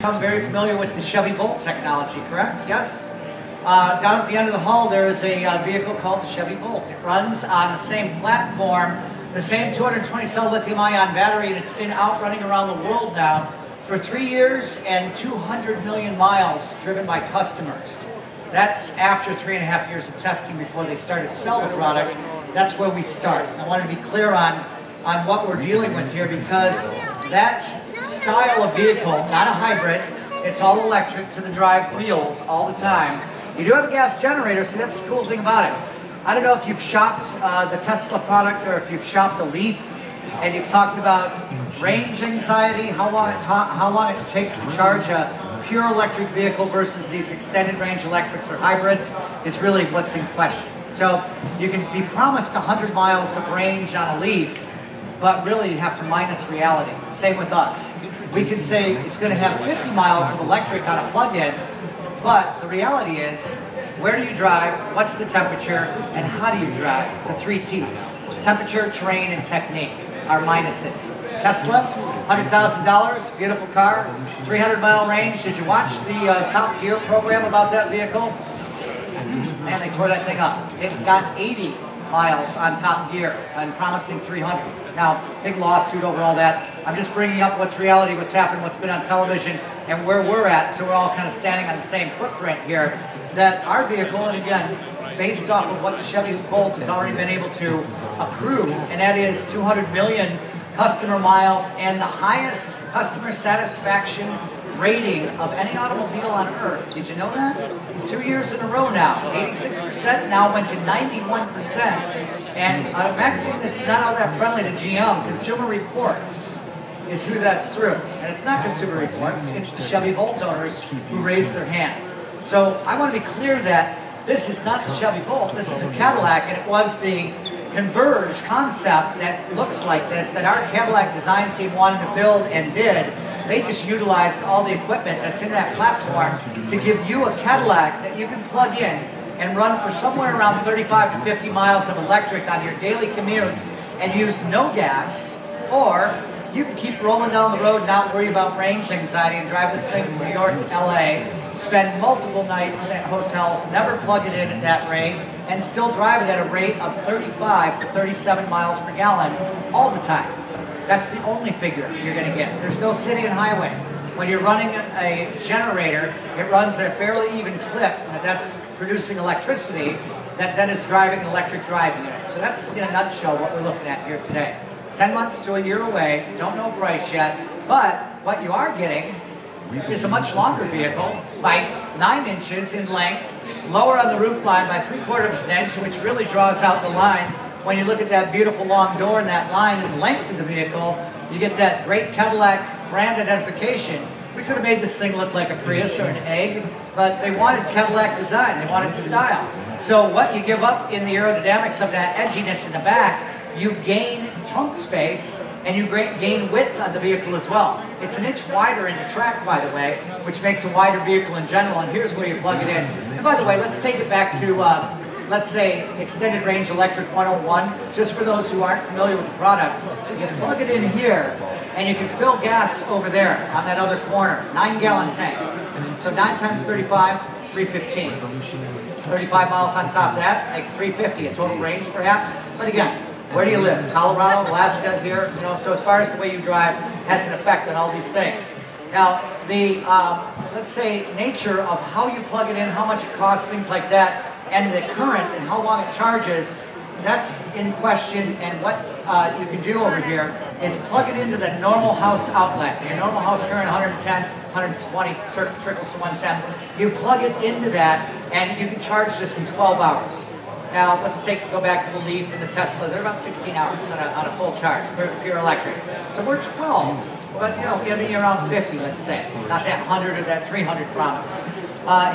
I'm very familiar with the Chevy Volt technology, correct? Yes? Down at the end of the hall, there is a vehicle called the Chevy Volt. It runs on the same platform, the same 220-cell lithium-ion battery, and it's been out running around the world now for 3 years and 200 million miles driven by customers. That's after 3.5 years of testing before they started to sell the product. That's where we start. I want to be clear on what we're dealing with here, because that style of vehicle, not a hybrid, it's all electric to the drive wheels all the time. You do have a gas generator, so that's the cool thing about it. I don't know if you've shopped the Tesla product or if you've shopped a Leaf and you've talked about range anxiety, how long it takes to charge a pure electric vehicle versus these extended range electrics or hybrids is really what's in question. So you can be promised 100 miles of range on a Leaf, but really you have to minus reality. Same with us. We can say it's going to have 50 miles of electric on a plug-in, but the reality is, where do you drive, what's the temperature, and how do you drive? The 3 T's. Temperature, terrain, and technique are minuses. Tesla, $100,000, beautiful car, 300-mile range. Did you watch the Top Gear program about that vehicle? Man, they tore that thing up. It got 80 miles on Top Gear and promising 300. Now, big lawsuit over all that. I'm just bringing up what's reality, what's happened, what's been on television, and where we're at, so we're all kind of standing on the same footprint here. That our vehicle, and again, based off of what the Chevy Volt has already been able to accrue, and that is 200 million customer miles and the highest customer satisfaction rating of any automobile on earth. Did you know that? 2 years in a row now. 86% now went to 91%. And a magazine that's not all that friendly to GM, Consumer Reports, is who that's through. And it's not Consumer Reports, it's the Chevy Volt owners who raised their hands. So I want to be clear that this is not the Chevy Volt, this is a Cadillac, and it was the Converge concept that looks like this that our Cadillac design team wanted to build and did. They just utilized all the equipment that's in that platform to give you a Cadillac that you can plug in and run for somewhere around 35 to 50 miles of electric on your daily commutes and use no gas, or you can keep rolling down the road, not worry about range anxiety, and drive this thing from New York to LA, spend multiple nights at hotels, never plug it in at that rate, and still drive it at a rate of 35 to 37 miles per gallon all the time. That's the only figure you're going to get. There's no city and highway. When you're running a generator, it runs at a fairly even clip that's producing electricity that then is driving an electric drive unit. So that's, in a nutshell, what we're looking at here today. 10 months to a year away, don't know price yet, but what you are getting is a much longer vehicle by 9 inches in length, lower on the roof line by 3/4 inch, which really draws out the line. When you look at that beautiful long door and that line and length of the vehicle, you get that great Cadillac brand identification. We could have made this thing look like a Prius or an egg, but they wanted Cadillac design, they wanted style. So what you give up in the aerodynamics of that edginess in the back, you gain trunk space and you gain width on the vehicle as well. It's an inch wider in the track, by the way, which makes a wider vehicle in general, and here's where you plug it in. And by the way, let's take it back to let's say Extended Range Electric 101, just for those who aren't familiar with the product. You plug it in here, and you can fill gas over there on that other corner, 9-gallon tank. So 9 times 35, 315. 35 miles on top of that makes 350, a total range perhaps. But again, where do you live? Colorado, Alaska, here? You know, so as far as the way you drive has an effect on all these things. Now, the, let's say, nature of how you plug it in, how much it costs, things like that, and the current and how long it charges, that's in question. And what you can do over here is plug it into the normal house outlet. Your normal house current 110, 120, trickles to 110. You plug it into that and you can charge this in 12 hours. Now let's go back to the Leaf and the Tesla. They're about 16 hours on a full charge, pure electric. So we're 12, but you know, getting around 50, let's say. Not that 100 or that 300 promise.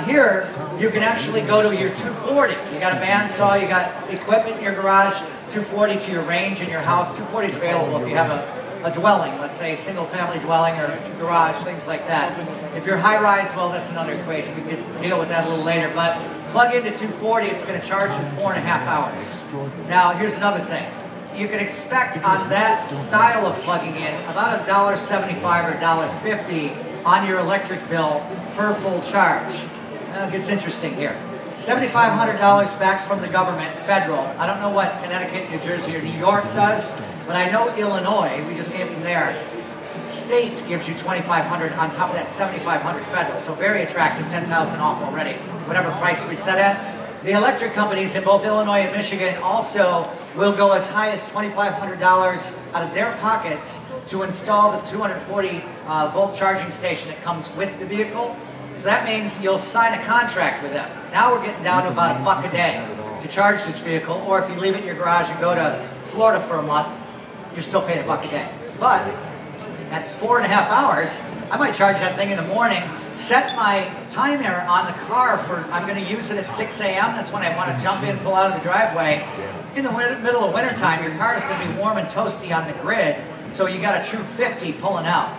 Here, you can actually go to your 240. You got a bandsaw, you got equipment in your garage, 240 to your range in your house. 240 is available if you have a dwelling, let's say a single family dwelling or garage, things like that. If you're high rise, well, that's another equation. We can deal with that a little later. But plug into 240, it's going to charge in 4.5 hours. Now, here's another thing. You can expect on that style of plugging in about $1.75 or $1.50 on your electric bill per full charge. It gets interesting here. $7,500 back from the government, federal. I don't know what Connecticut, New Jersey, or New York does, but I know Illinois, we just came from there, state gives you $2,500 on top of that $7,500 federal. So very attractive, $10,000 off already, whatever price we set at. The electric companies in both Illinois and Michigan also will go as high as $2,500 out of their pockets to install the 240 volt charging station that comes with the vehicle. So that means you'll sign a contract with them. Now we're getting down to about $1 a day to charge this vehicle, or if you leave it in your garage and go to Florida for a month, you're still paying $1 a day. But at 4.5 hours, I might charge that thing in the morning, set my timer on the car for, I'm going to use it at 6 a.m. That's when I want to jump in, pull out of the driveway. In the middle of wintertime, your car is going to be warm and toasty on the grid, so you got a true 50 pulling out,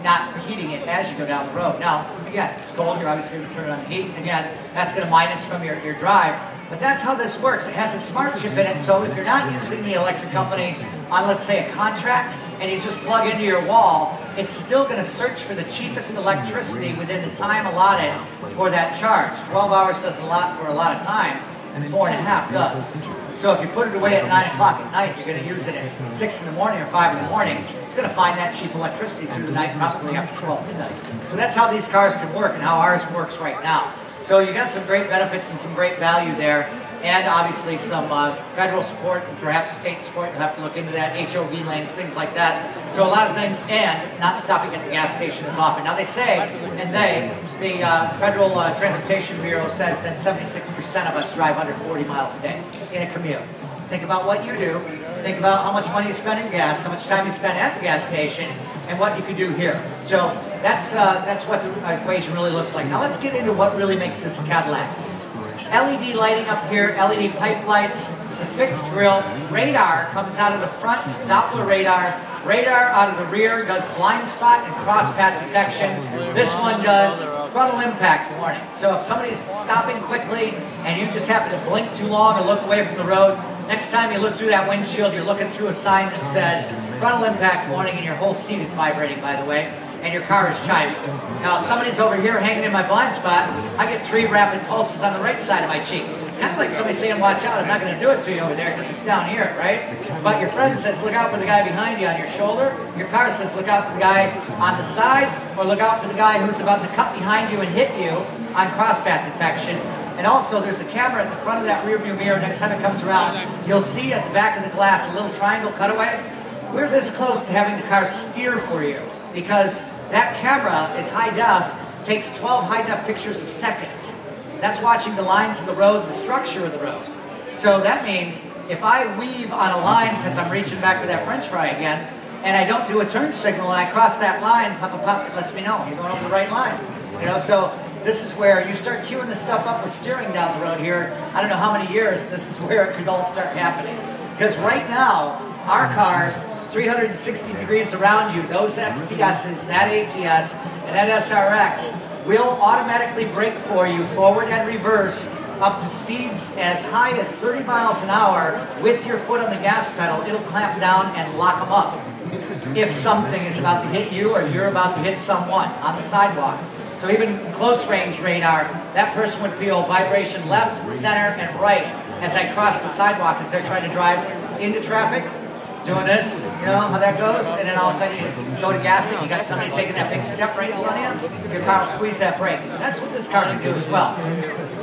not heating it as you go down the road. Now, again, it's cold, you're obviously going to turn on the heat. Again, that's going to minus from your drive. But that's how this works. It has a smart chip in it, so if you're not using the electric company on, let's say, a contract, and you just plug into your wall, it's still going to search for the cheapest electricity within the time allotted for that charge. 12 hours does a lot for a lot of time, and 4.5 does. So if you put it away at 9 o'clock at night, you're going to use it at 6 in the morning or 5 in the morning, it's going to find that cheap electricity through the night, probably after 12 midnight. So that's how these cars can work and how ours works right now. So you got some great benefits and some great value there, and obviously some federal support and perhaps state support. You'll have to look into that, HOV lanes, things like that. So a lot of things, and not stopping at the gas station as often. Now they say, and the Federal Transportation Bureau says that 76% of us drive under 40 miles a day in a commute. Think about what you do. Think about how much money you spend in gas, how much time you spend at the gas station, and what you could do here. So that's what the equation really looks like. Now let's get into what really makes this a Cadillac. LED lighting up here, LED pipe lights, the fixed grille, radar comes out of the front, Doppler radar out of the rear does blind spot and cross path detection. This one does frontal impact warning. So if somebody's stopping quickly and you just happen to blink too long or look away from the road, next time you look through that windshield, you're looking through a sign that says frontal impact warning, and your whole seat is vibrating, by the way, and your car is chiming. Now, if somebody's over here hanging in my blind spot, I get 3 rapid pulses on the right side of my cheek. It's kind of like somebody saying, watch out, I'm not going to do it to you over there because it's down here, right? But your friend says, look out for the guy behind you on your shoulder. Your car says, look out for the guy on the side, or look out for the guy who's about to cut behind you and hit you on crosspath detection. And also, there's a camera at the front of that rearview mirror. Next time it comes around, you'll see at the back of the glass a little triangle cutaway. We're this close to having the car steer for you because that camera is high def, takes 12 high def pictures a second. That's watching the lines of the road, the structure of the road. So that means if I weave on a line because I'm reaching back for that French fry again, and I don't do a turn signal and I cross that line, pop, pop, pop, it lets me know you're going over the right line. You know, so this is where you start queuing this stuff up with steering down the road here. I don't know how many years, this is where it could all start happening. Because right now, our cars, 360 degrees around you, those XTSs, that ATS, and that SRX will automatically brake for you forward and reverse up to speeds as high as 30 miles an hour with your foot on the gas pedal. It'll clamp down and lock them up if something is about to hit you or you're about to hit someone on the sidewalk. So even close range radar, that person would feel vibration left, center, and right as I cross the sidewalk as they're trying to drive into traffic. Doing this, you know how that goes, and then all of a sudden you go to gas it, you got somebody taking that big step right in front of you, your car will squeeze that brake. So that's what this car can do as well.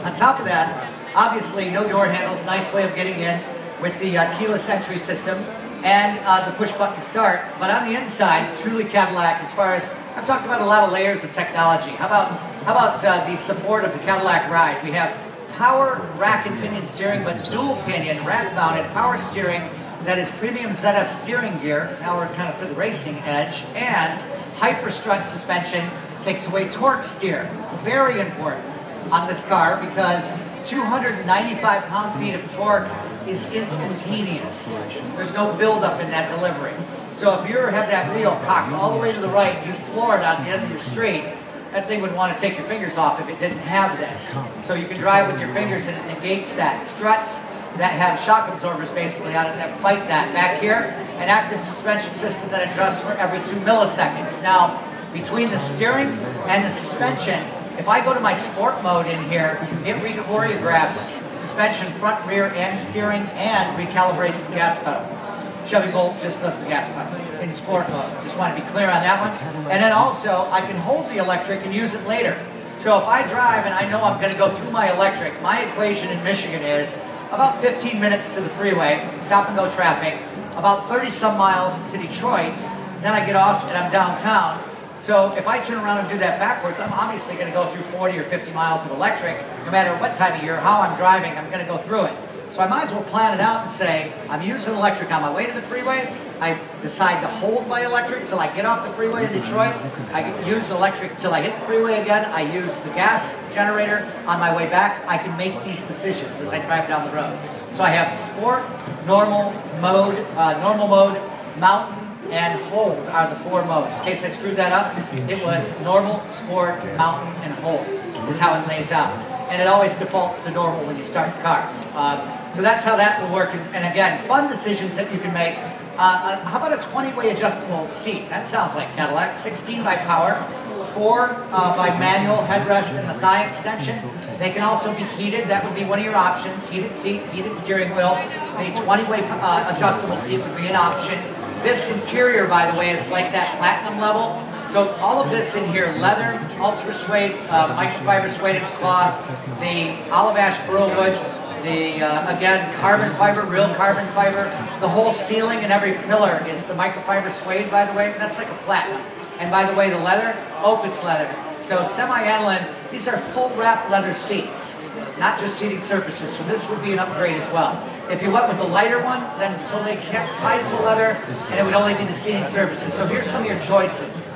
On top of that, obviously no door handles, nice way of getting in with the keyless entry system and the push button start. But on the inside, truly Cadillac as far as, I've talked about a lot of layers of technology. How about the support of the Cadillac Ride? We have power rack and pinion steering, but dual pinion, rack mounted power steering that is premium ZF steering gear. Now we're kind of to the racing edge, and hyper-strut suspension takes away torque steer. Very important on this car because 295 pound-feet of torque is instantaneous. There's no buildup in that delivery. So if you have that wheel cocked all the way to the right, you floor it on the end of your straight, that thing would want to take your fingers off if it didn't have this. So you can drive with your fingers and it negates that. Struts that have shock absorbers basically on it that fight that. Back here, an active suspension system that adjusts for every 2 milliseconds. Now, Between the steering and the suspension, if I go to my sport mode in here, it re-choreographs suspension, front, rear, and steering, and recalibrates the gas pedal. Chevy Volt just does the gas pedal in sport mode. Just want to be clear on that one. And then also, I can hold the electric and use it later. So if I drive and I know I'm going to go through my electric, my equation in Michigan is about 15 minutes to the freeway, stop and go traffic, about 30 some miles to Detroit, then I get off and I'm downtown. So if I turn around and do that backwards, I'm obviously going to go through 40 or 50 miles of electric. No matter what time of year, how I'm driving, I'm going to go through it. So I might as well plan it out and say, I'm using electric on my way to the freeway. I decide to hold my electric till I get off the freeway in Detroit. I use electric till I hit the freeway again. I use the gas generator on my way back. I can make these decisions as I drive down the road. So I have sport, normal mode, mountain, and hold are the 4 modes. In case I screwed that up, it was normal, sport, mountain, and hold is how it lays out. And it always defaults to normal when you start the car. So that's how that will work. And again, fun decisions that you can make. How about a 20-way adjustable seat? That sounds like Cadillac. 16 by power, 4 by manual headrest and the thigh extension. They can also be heated. That would be one of your options. Heated seat, heated steering wheel. The 20-way adjustable seat would be an option. This interior, by the way, is like that platinum level. So all of this in here, leather, ultra suede, microfiber suede cloth, the olive ash burl wood, the, again, carbon fiber, real carbon fiber. The whole ceiling and every pillar is the microfiber suede, by the way. That's like a platinum. And by the way, the leather, Opus leather. So semi-aniline, these are full wrap leather seats, not just seating surfaces. So this would be an upgrade as well. If you went with the lighter one, then so they kept Paizo leather, and it would only be the seating surfaces. So here's some of your choices.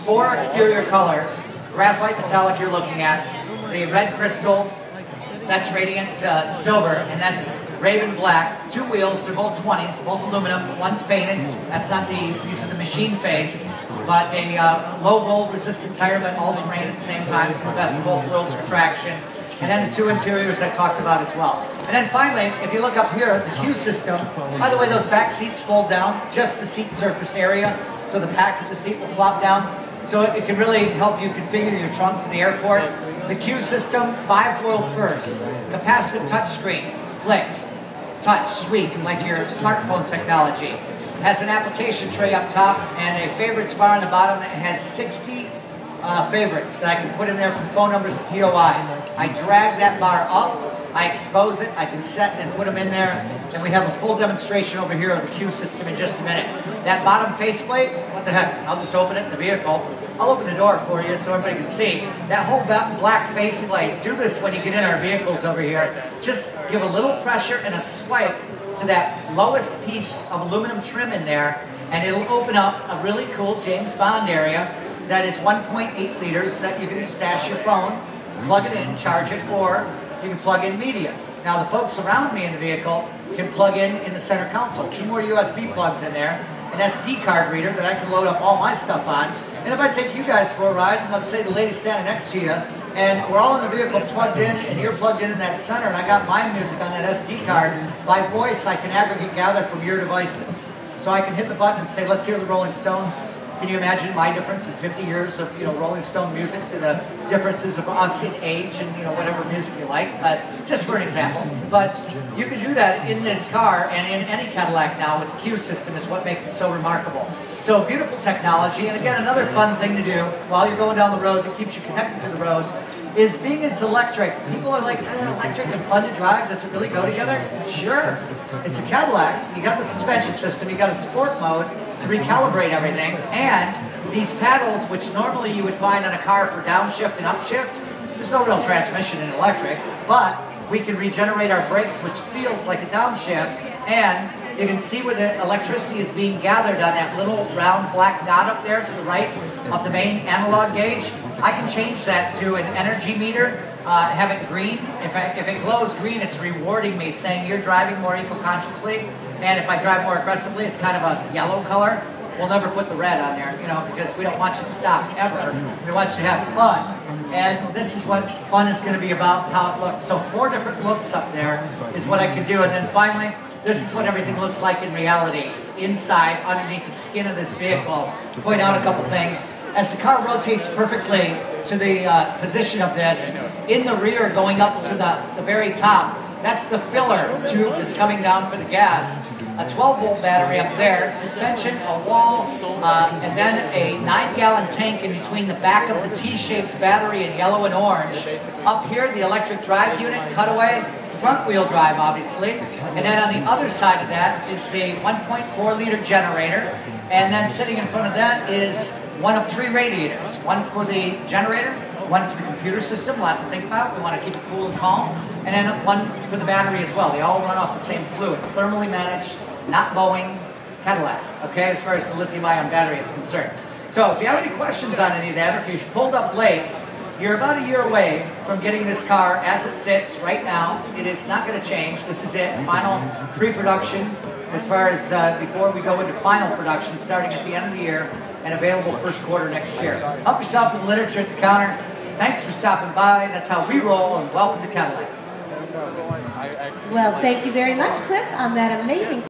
4 exterior colors, graphite metallic you're looking at, the red crystal, that's radiant silver, and then Raven black, 2 wheels, they're both 20s, both aluminum, one's painted, that's not these are the machine faced, but a low gold resistant tire but all-terrain at the same time, so the best of both worlds for traction. And then the 2 interiors I talked about as well. And then finally, if you look up here, the Q system, by the way, those back seats fold down, just the seat surface area, so the back of the seat will flop down. So it can really help you configure your trunk to the airport. The Q system, 5-world first, capacitive touchscreen, flick, touch, sweep, like your smartphone technology. Has an application tray up top and a favorites bar on the bottom that has 60 favorites that I can put in there from phone numbers to POIs. I drag that bar up, I expose it, I can set and put them in there, and we have a full demonstration over here of the Q system in just a minute. That bottom faceplate, what the heck, I'll just open it in the vehicle. I'll open the door for you so everybody can see. That whole black faceplate, do this when you get in our vehicles over here. Just give a little pressure and a swipe to that lowest piece of aluminum trim in there, and it'll open up a really cool James Bond area that is 1.8 liters that you can stash your phone, plug it in, charge it, or you can plug in media. Now the folks around me in the vehicle can plug in the center console. 2 more USB plugs in there, an SD card reader that I can load up all my stuff on. And if I take you guys for a ride, let's say the lady standing next to you, and we're all in the vehicle plugged in, and you're plugged in that center, and I got my music on that SD card, by voice I can aggregate gather from your devices. So I can hit the button and say, let's hear the Rolling Stones. Can you imagine my difference in 50 years of Rolling Stone music to the differences of us in age and whatever music you like? Just for an example. But you can do that in this car and in any Cadillac now with the Q system is what makes it so remarkable. So beautiful technology, and again another fun thing to do while you're going down the road that keeps you connected to the road is being it's electric. People are like, electric and fun to drive, does it really go together? Sure. It's a Cadillac, you got the suspension system, you got a sport mode to recalibrate everything, and these paddles, which normally you would find on a car for downshift and upshift, there's no real transmission in electric, but we can regenerate our brakes, which feels like a downshift, and you can see where the electricity is being gathered on that little round black dot up there to the right of the main analog gauge. I can change that to an energy meter, have it green. If it glows green, it's rewarding me, saying you're driving more eco-consciously. And if I drive more aggressively, it's kind of a yellow color. We'll never put the red on there, because we don't want you to stop ever. We want you to have fun. And this is what fun is going to be about, how it looks. So 4 different looks up there is what I can do. And then finally, this is what everything looks like in reality, inside, underneath the skin of this vehicle. To point out a couple things, as the car rotates perfectly to the position of this, in the rear going up to the very top, that's the filler tube that's coming down for the gas. A 12-volt battery up there, suspension, a wall, and then a 9-gallon tank in between the back of the T-shaped battery in yellow and orange. Up here, the electric drive unit, cutaway, front-wheel drive, obviously. And then on the other side of that is the 1.4-liter generator. And then sitting in front of that is one of 3 radiators. One for the generator, one for the computer system, a lot to think about. We want to keep it cool and calm. And then one for the battery as well. They all run off the same fluid. Thermally managed, not Boeing, Cadillac, okay, as far as the lithium-ion battery is concerned. So if you have any questions on any of that, or if you pulled up late, you're about a year away from getting this car as it sits right now. It is not going to change. This is it, final pre-production as far as before we go into final production starting at the end of the year and available first quarter next year. Help yourself with the literature at the counter. Thanks for stopping by. That's how we roll, and welcome to Cadillac. Well, thank you very much, Cliff, on that amazing